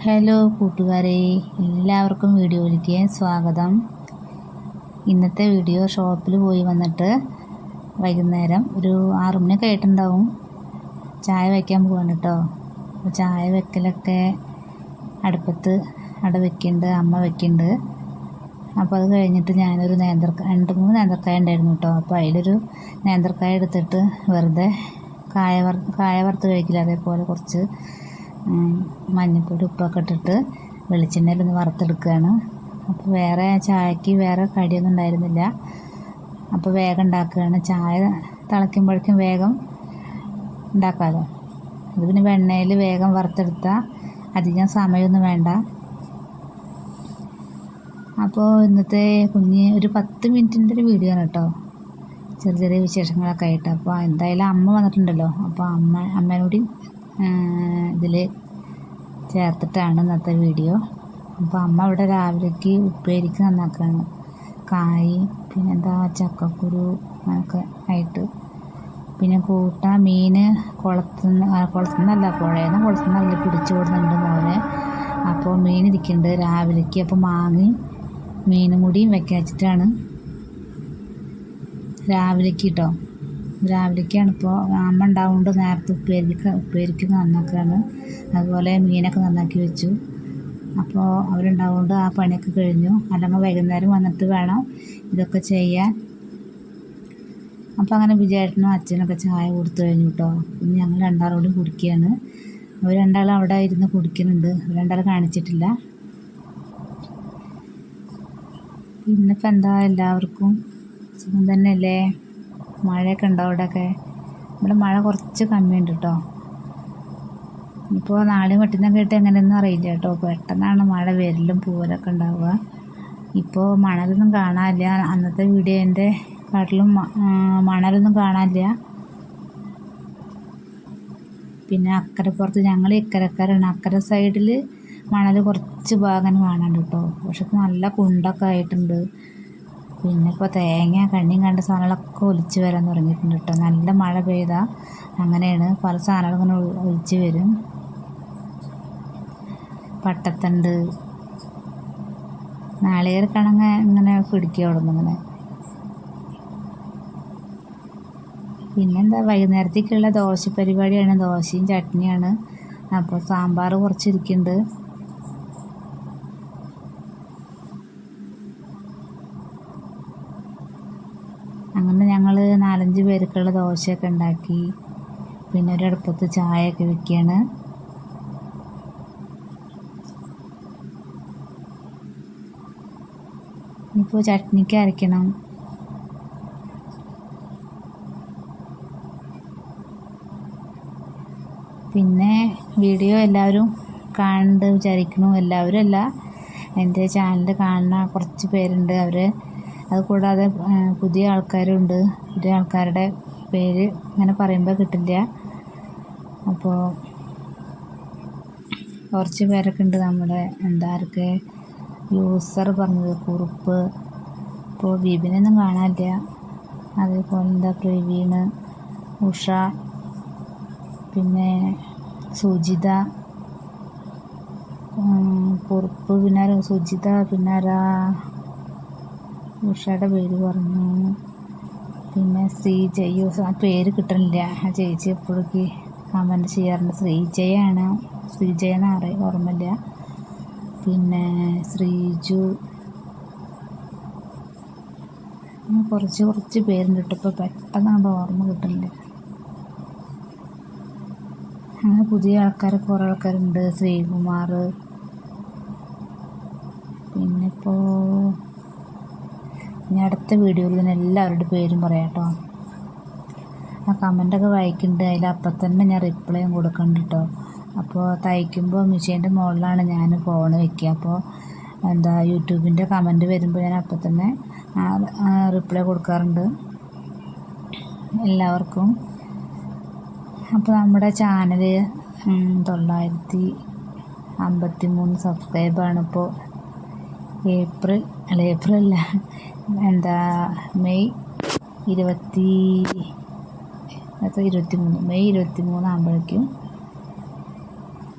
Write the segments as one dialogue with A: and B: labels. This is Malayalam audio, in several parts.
A: ഹലോ കൂട്ടുകാരെ, എല്ലാവർക്കും വീഡിയോയിലേക്ക് സ്വാഗതം. ഇന്നത്തെ വീഡിയോ ഷോപ്പിൽ പോയി വന്നിട്ട് വൈകുന്നേരം ഒരു 6 മണിയൊക്കെ ആയിട്ടുണ്ടാവും. ചായ വയ്ക്കാൻ പോവാണ് കേട്ടോ. അപ്പോൾ ചായ വെക്കലൊക്കെ അടുപ്പത്ത് അവിടെ വെക്കുന്നുണ്ട്, അമ്മ വെക്കുന്നുണ്ട്. അപ്പോൾ അത് കഴിഞ്ഞിട്ട് ഞാനൊരു 2-3 നേന്ത്രക്കായ ഉണ്ടായിരുന്നു കേട്ടോ. അപ്പോൾ അതിലൊരു നേന്ത്രക്കായ എടുത്തിട്ട് വെറുതെ കായ വറുത്ത് കഴിക്കില്ല, അതേപോലെ കുറച്ച് മഞ്ഞൾപ്പൊടി ഉപ്പൊക്കെ ഇട്ടിട്ട് വെളിച്ചെണ്ണയിലൊന്ന് വറുത്തെടുക്കുകയാണ്. അപ്പോൾ വേറെ ചായക്ക് വേറെ കടിയൊന്നും ഉണ്ടായിരുന്നില്ല. അപ്പോൾ വേഗം ഉണ്ടാക്കുകയാണ്. ചായ തിളയ്ക്കുമ്പോഴേക്കും വേഗം ഉണ്ടാക്കാമല്ലോ. അത് പിന്നെ വെണ്ണയിൽ വേഗം വറുത്തെടുത്താൽ അധികം സമയമൊന്നും വേണ്ട. അപ്പോൾ ഇന്നത്തെ ഒരു 10 മിനിറ്റിൻ്റെ ഒരു വീഡിയോ ആണ് കേട്ടോ. ചെറിയ വിശേഷങ്ങളൊക്കെ ആയിട്ട്. അപ്പോൾ എന്തായാലും അമ്മ വന്നിട്ടുണ്ടല്ലോ, അപ്പോൾ അമ്മേനോട് ഇതിൽ ചേർത്തിട്ടാണ് ഇന്നത്തെ വീഡിയോ. അപ്പോൾ അമ്മ ഇവിടെ രാവിലേക്ക് ഉപ്പേരിക്ക് നന്നാക്കുകയാണ്. കായ്, പിന്നെന്താ ചക്കക്കുരു ഒക്കെ ആയിട്ട്. പിന്നെ കൂട്ടാൻ മീൻ കുളത്തുനിന്നല്ല, കുളത്തുനിന്നല്ല പിടിച്ചു കൊടുക്കുന്നുണ്ട് മോനെ. അപ്പോൾ മീൻ ഇരിക്കുന്നുണ്ട് രാവിലേക്ക്. അപ്പോൾ മാങ്ങി മീനും കൂടിയും വെക്കാൻ വെച്ചിട്ടാണ് രാവിലേക്ക് കേട്ടോ. രാവിലേക്കാണ്. ഇപ്പോൾ അമ്മ ഉണ്ടാവുകൊണ്ട് നേരത്തെ ഉപ്പേരിക്ക് നന്നാക്കുകയാണ്. അതുപോലെ മീനൊക്കെ നന്നാക്കി വെച്ചു. അപ്പോൾ അവരുണ്ടാവുകൊണ്ട് ആ പണിയൊക്കെ കഴിഞ്ഞു. അല്ലെങ്കിൽ വൈകുന്നേരം വന്നിട്ട് വേണം ഇതൊക്കെ ചെയ്യാൻ. അപ്പോൾ അങ്ങനെ വിചാരിക്കണം. അച്ഛനൊക്കെ ചായ കൊടുത്തു കഴിഞ്ഞു കേട്ടോ. പിന്നെ ഞങ്ങൾ രണ്ടാളോടും കുടിക്കുകയാണ്. അവർ രണ്ടാളും അവിടെ ഇരുന്ന് കുടിക്കുന്നുണ്ട്. രണ്ടാളും കാണിച്ചിട്ടില്ല. പിന്നിപ്പോൾ എന്താ, എല്ലാവർക്കും സുഖം തന്നെയല്ലേ? മഴയൊക്കെ ഉണ്ടോ അവിടെയൊക്കെ? ഇവിടെ മഴ കുറച്ച് കമ്മിയുണ്ട് കേട്ടോ. ഇപ്പോൾ നാളെയും മറ്റന്നൊക്കെ ആയിട്ട് എങ്ങനെയൊന്നും അറിയില്ല കേട്ടോ. പെട്ടെന്നാണ് മഴ വരലും പോരലൊക്കെ ഉണ്ടാവുക. ഇപ്പോൾ മണലൊന്നും കാണാനില്ല. അന്നത്തെ വീഡിയോൻ്റെ കാട്ടിലും മണലൊന്നും കാണാനില്ല. പിന്നെ അക്കരപ്പുറത്ത് ഞങ്ങൾ ഇക്കരക്കാരാണ്. അക്കരെ സൈഡിൽ മണൽ കുറച്ച് ഭാഗം കാണാണ്ട് കേട്ടോ. പക്ഷെ നല്ല കുണ്ടൊക്കെ ആയിട്ടുണ്ട്. പിന്നെ ഇപ്പോൾ തേങ്ങ കണ്ണിയും കണ്ട സാധനങ്ങളൊക്കെ ഒലിച്ച് വരാൻ തുടങ്ങിയിട്ടുണ്ട് കേട്ടോ. നല്ല മഴ പെയ്താൽ അങ്ങനെയാണ്, പല സാധനങ്ങളും ഇങ്ങനെ ഒലിച്ച് വരും. പട്ടത്തണ്ട്, നാളികേരക്കണങ്ങ ഇങ്ങനെ പിടിക്കുക അവിടെ നിന്ന് ഇങ്ങനെ. പിന്നെന്താ, വൈകുന്നേരത്തേക്കുള്ള ദോശ പരിപാടിയാണ്. ദോശയും ചട്നിയാണ്. അപ്പോൾ സാമ്പാർ കുറച്ചിരിക്കുന്നുണ്ട്. അങ്ങനെ ഞങ്ങൾ 4-5 പേർക്കുള്ള ദോശയൊക്കെ ഉണ്ടാക്കി. പിന്നെ ഒരടുപ്പത്ത് ചായയൊക്കെ വെക്കുകയാണ്. ഇപ്പോൾ ചട്നിക്ക് അരയ്ക്കണം. പിന്നെ വീഡിയോ എല്ലാവരും കാണുന്നുണ്ട് വിചാരിക്കുന്നു. എല്ലാവരും അല്ല, എൻ്റെ ചാനൽ കാണുന്ന കുറച്ച് പേരുണ്ട്. അത് കൂടാതെ പുതിയ ആൾക്കാരുണ്ട്. പുതിയ ആൾക്കാരുടെ പേര് ഇങ്ങനെ പറയുമ്പോൾ കിട്ടില്ല. അപ്പോൾ കുറച്ച് പേരൊക്കെ ഉണ്ട്. നമ്മുടെ ആർക്ക് യൂസർ പറഞ്ഞത് കുറുപ്പ്. ഇപ്പോൾ വിപിനൊന്നും കാണാനില്ല. അതേപോലെ പ്രവീണ്, ഉഷ, പിന്നെ സുജിത, കുറുപ്പ്, പിന്നെ സുജിത, പിന്നെ ഉഷയുടെ പേര് പറഞ്ഞു. പിന്നെ ശ്രീജയ്യോ, ആ പേര് കിട്ടണില്ല. ആ ചേച്ചി എപ്പോഴേക്ക് കമൻറ്റ് ചെയ്യാറുണ്ട്. ശ്രീജയ എന്നാണ് ഓർമ്മയില്ല. പിന്നെ ശ്രീജു, കുറച്ച് പേരുണ്ട് കേട്ടോ. ഇപ്പോൾ പെട്ടെന്ന് ഓർമ്മ കിട്ടുന്നില്ല. അങ്ങനെ പുതിയ കുറേ ആൾക്കാരുണ്ട്. ശ്രീകുമാർ. പിന്നിപ്പോൾ ഇനി അടുത്ത വീഡിയോയിൽ തന്നെ എല്ലാവരുടെ പേരും പറയാം കേട്ടോ. ആ കമൻ്റൊക്കെ വായിക്കുന്നുണ്ട്. അതിലപ്പം തന്നെ ഞാൻ റിപ്ലൈയും കൊടുക്കുന്നുണ്ട് കേട്ടോ. അപ്പോൾ തയ്ക്കുമ്പോൾ മെഷീൻ്റെ മുകളിലാണ് ഞാൻ ഫോൺ വയ്ക്കുക. അപ്പോൾ യൂട്യൂബിൻ്റെ കമൻറ്റ് വരുമ്പോൾ ഞാൻ അപ്പം തന്നെ റിപ്ലൈ കൊടുക്കാറുണ്ട് എല്ലാവർക്കും. അപ്പോൾ നമ്മുടെ ചാനൽ 953 സബ്സ്ക്രൈബാണ് ഇപ്പോൾ. മെയ് 23 ആകുമ്പോഴേക്കും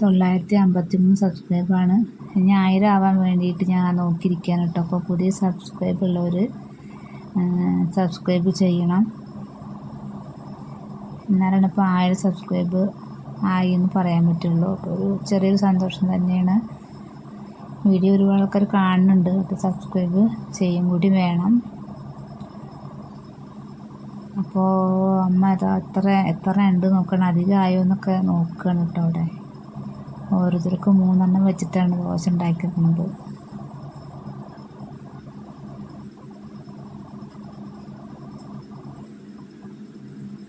A: 953 സബ്സ്ക്രൈബാണ്. ഇനി 1000 ആവാൻ വേണ്ടിയിട്ട് ഞാൻ നോക്കിയിരിക്കുകയാണ് കേട്ടോ. അപ്പോൾ പുതിയ സബ്സ്ക്രൈബ് ഉള്ളവർ സബ്സ്ക്രൈബ് ചെയ്യണം. എന്നാലാണ് ഇപ്പോൾ 1000 സബ്സ്ക്രൈബ് ആയി എന്ന് പറയാൻ പറ്റുള്ളൂ. അപ്പോൾ ഒരു ചെറിയൊരു സന്തോഷം തന്നെയാണ്. വീഡിയോ ഒരുപാട് ആൾക്കാർ കാണുന്നുണ്ട്. അപ്പോൾ സബ്സ്ക്രൈബ് ചെയ്യും കൂടി വേണം. അപ്പോൾ അമ്മ അതാ എത്ര ഉണ്ട് നോക്കണം, അധികമായോ എന്നൊക്കെ നോക്കുകയാണ് കേട്ടോ. അവിടെ ഓരോരുത്തർക്കും 3 എണ്ണം വെച്ചിട്ടാണ് ദോശ ഉണ്ടാക്കിയിരിക്കുന്നത്.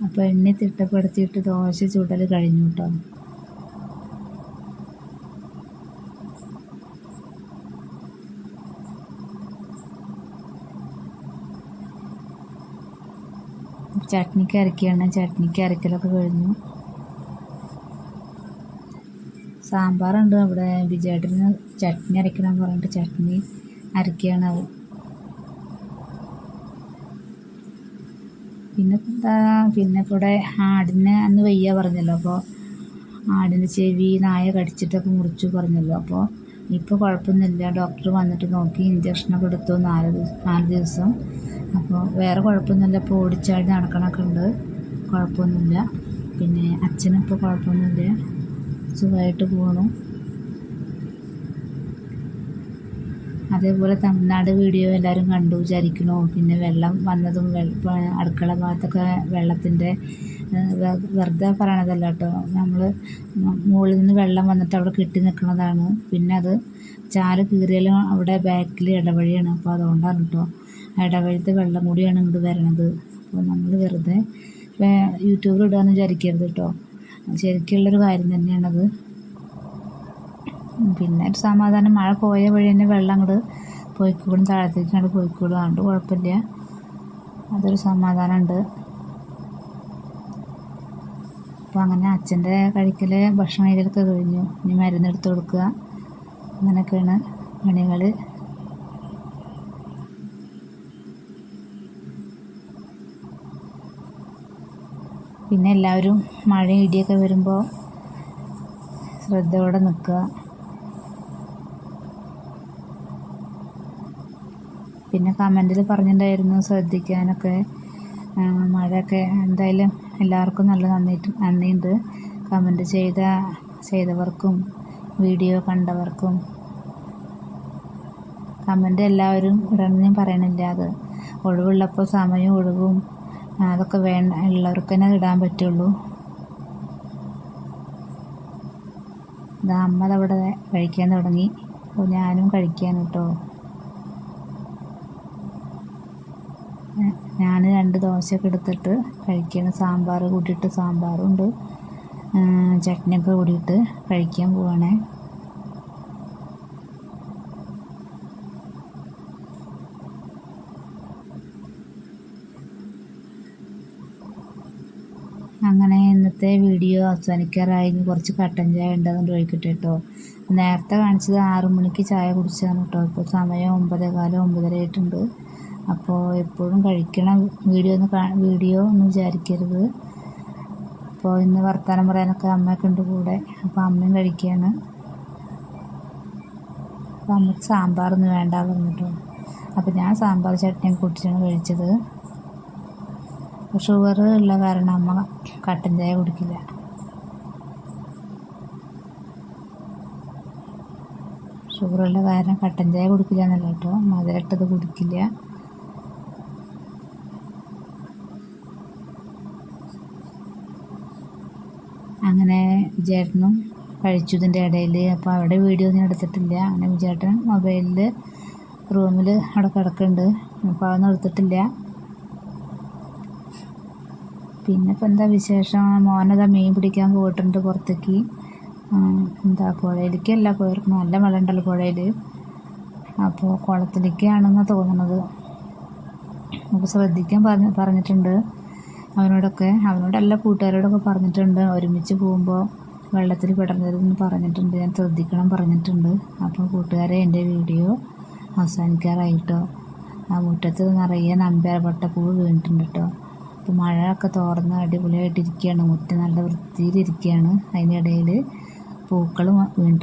A: അപ്പോൾ എണ്ണി തിട്ടപ്പെടുത്തിയിട്ട് ദോശ ചുടൽ കഴിഞ്ഞു കേട്ടോ. ചട്നിക്ക് അരക്കുകയാണ്. ചട്നിക്ക് അരക്കലൊക്കെ കഴിഞ്ഞു. സാമ്പാറുണ്ട് അവിടെ. ബിജേട്ടന് ചട്നി അരക്കണം പറഞ്ഞിട്ട് ചട്നി അരക്കുകയാണ് അവൻ. പിന്നെ ഇവിടെ ആടിനെ അന്ന് വയ്യ പറഞ്ഞല്ലോ. അപ്പോൾ ആടിൻ്റെ ചെവി നായ കടിച്ചിട്ടൊക്കെ മുറിച്ചു പറഞ്ഞല്ലോ. അപ്പോൾ ഇപ്പോൾ കുഴപ്പമൊന്നുമില്ല. ഡോക്ടർ വന്നിട്ട് നോക്കി ഇഞ്ചക്ഷനൊക്കെ എടുത്തു 4 ദിവസം. അപ്പോൾ വേറെ കുഴപ്പമൊന്നുമില്ല. ഇപ്പോൾ ഓടിച്ചാടി നടക്കണമൊക്കെ ഉണ്ട്, കുഴപ്പമൊന്നുമില്ല. പിന്നെ അച്ഛനിപ്പോൾ കുഴപ്പമൊന്നുമില്ല, സുഖമായിട്ട് പോകണം. അതേപോലെ തമിഴ്നാട് വീഡിയോ എല്ലാവരും കണ്ടു വിചാരിക്കണോ. പിന്നെ വെള്ളം വന്നതും അടുക്കള ഭാഗത്തൊക്കെ വെള്ളത്തിൻ്റെ വെറുതെ പറയണതല്ല കേട്ടോ. നമ്മൾ മുകളിൽ നിന്ന് വെള്ളം വന്നിട്ട് അവിടെ കെട്ടി നിൽക്കുന്നതാണ്. പിന്നെ അത് ചാല് കീറിയാലും അവിടെ ബാക്കിൽ ഇടവഴിയാണ്. അപ്പോൾ അതുകൊണ്ടാണ് കേട്ടോ. ഇടവഴിത്തെ വെള്ളം കൂടിയാണ് ഇങ്ങോട്ട് വരണത്. അപ്പോൾ നമ്മൾ വെറുതെ യൂട്യൂബിൽ ഇടാമെന്ന് വിചാരിക്കരുത് കേട്ടോ. ശരിക്കുള്ളൊരു കാര്യം തന്നെയാണത്. പിന്നെ ഒരു സമാധാനം, മഴ പോയ വഴി തന്നെ വെള്ളം അങ്ങോട്ട് പോയിക്കോളും, താഴത്തേക്ക് അങ്ങോട്ട് പോയിക്കോളും. അതുകൊണ്ട് കുഴപ്പമില്ല, അതൊരു സമാധാനമുണ്ട്. അപ്പോൾ അങ്ങനെ അച്ഛൻ്റെ കഴിക്കൽ ഭക്ഷണം കഴിക്കലൊക്കെ കഴിഞ്ഞു. ഇനി മരുന്നെടുത്ത് കൊടുക്കുക, അങ്ങനെയൊക്കെയാണ് പണികൾ. പിന്നെ എല്ലാവരും മഴയും ഇടിയൊക്കെ വരുമ്പോൾ ശ്രദ്ധയോടെ നിൽക്കുക. പിന്നെ കമൻറ്റിൽ പറഞ്ഞിട്ടുണ്ടായിരുന്നു ശ്രദ്ധിക്കാനൊക്കെ. മഴയൊക്കെ എന്തായാലും എല്ലാവർക്കും നല്ല നന്ദിയുണ്ട്. കമൻറ്റ് ചെയ്തവർക്കും വീഡിയോ കണ്ടവർക്കും. കമൻറ്റ് എല്ലാവരും ഇടണമെന്ന് പറയണില്ല. അത് ഒഴിവുള്ളപ്പോൾ സമയവും ഒഴിവും അതൊക്കെ ഉള്ളവർക്ക് തന്നെ ഇടാൻ പറ്റുള്ളൂ. ഇതാ അമ്മ അതവിടെ കഴിക്കാൻ തുടങ്ങി. അപ്പോൾ ഞാനും കഴിക്കാൻ കേട്ടോ. ഞാൻ 2 ദോശയൊക്കെ എടുത്തിട്ട് കഴിക്കണം. സാമ്പാർ കൂട്ടിയിട്ട്, സാമ്പാറുണ്ട് ചട്നിയൊക്കെ കൂടിയിട്ട് കഴിക്കാൻ പോവാണേ. അങ്ങനെ ഇന്നത്തെ വീഡിയോ അവസാനിക്കാറായി. കുറച്ച് കട്ടൻ ചായ ഉണ്ടെന്നുകൊണ്ട് ഒഴിക്കട്ടെ കേട്ടോ. നേരത്തെ കാണിച്ചത് 6 മണിക്ക് ചായ കുടിച്ചതാണ് കേട്ടോ. ഇപ്പോൾ സമയം 9:15 9:30 ആയിട്ടുണ്ട്. അപ്പോൾ എപ്പോഴും കഴിക്കണം വീഡിയോ ഒന്നും വിചാരിക്കരുത്. അപ്പോൾ ഇന്ന് വർത്തമാനം പറയാനൊക്കെ അമ്മയൊക്കെ ഉണ്ട് കൂടെ. അപ്പോൾ അമ്മയും കഴിക്കുകയാണ്. അപ്പോൾ അമ്മയ്ക്ക് സാമ്പാറൊന്നും വേണ്ട പറഞ്ഞിട്ടോ. അപ്പോൾ ഞാൻ സാമ്പാർ ചട്നിയും കൂട്ടിയിട്ടാണ് കഴിച്ചത്. ഷുഗർ ഉള്ള കാരണം അമ്മ കട്ടൻ ചായ കുടിക്കില്ല. ഷുഗറുള്ള കാരണം കട്ടൻ ചായ കുടിക്കില്ല എന്നല്ല കേട്ടോ, മധുരട്ടത് കുടിക്കില്ല. അങ്ങനെ വിജയേട്ടനും കഴിച്ചു ഇതിൻ്റെ ഇടയിൽ. അപ്പോൾ അവിടെ വീഡിയോ ഒന്നും എടുത്തിട്ടില്ല. അങ്ങനെ വിജയേട്ടൻ മൊബൈലിൽ റൂമിൽ അവിടെ കിടക്കുന്നുണ്ട്. അപ്പോൾ അതൊന്നും എടുത്തിട്ടില്ല. പിന്നെ ഇപ്പോൾ എന്താ വിശേഷം? മോനതാ മീൻ പിടിക്കാൻ പോയിട്ടുണ്ട് പുറത്തേക്ക്. പുഴയിലേക്കല്ല പോയിരിക്കണം, നല്ല വെള്ളം ഉണ്ടല്ലോ പുഴയിൽ. അപ്പോൾ കുളത്തിലേക്കാണെന്നാണ് തോന്നുന്നത്. നമുക്ക് ശ്രദ്ധിക്കാൻ പറഞ്ഞിട്ടുണ്ട് അവനോടല്ല കൂട്ടുകാരോടൊക്കെ പറഞ്ഞിട്ടുണ്ട്. ഒരുമിച്ച് പോകുമ്പോൾ വെള്ളത്തിൽ വിടരുതെന്ന് പറഞ്ഞിട്ടുണ്ട്. ഞാൻ ശ്രദ്ധിക്കണം പറഞ്ഞിട്ടുണ്ട്. അപ്പോൾ കൂട്ടുകാരെ, എൻ്റെ വീഡിയോ അവസാനിക്കാറായിട്ടോ. ആ മുറ്റത്ത് നിറയെ നമ്പ്യാർവട്ടപ്പൂവ് വീണിട്ടുണ്ട് കേട്ടോ. അപ്പോൾ മഴയൊക്കെ തോർന്ന് അടിപൊളിയായിട്ടിരിക്കുകയാണ്. മുറ്റം നല്ല വൃത്തിയിലിരിക്കുകയാണ്. അതിനിടയിൽ പൂക്കളും വീണ്ടും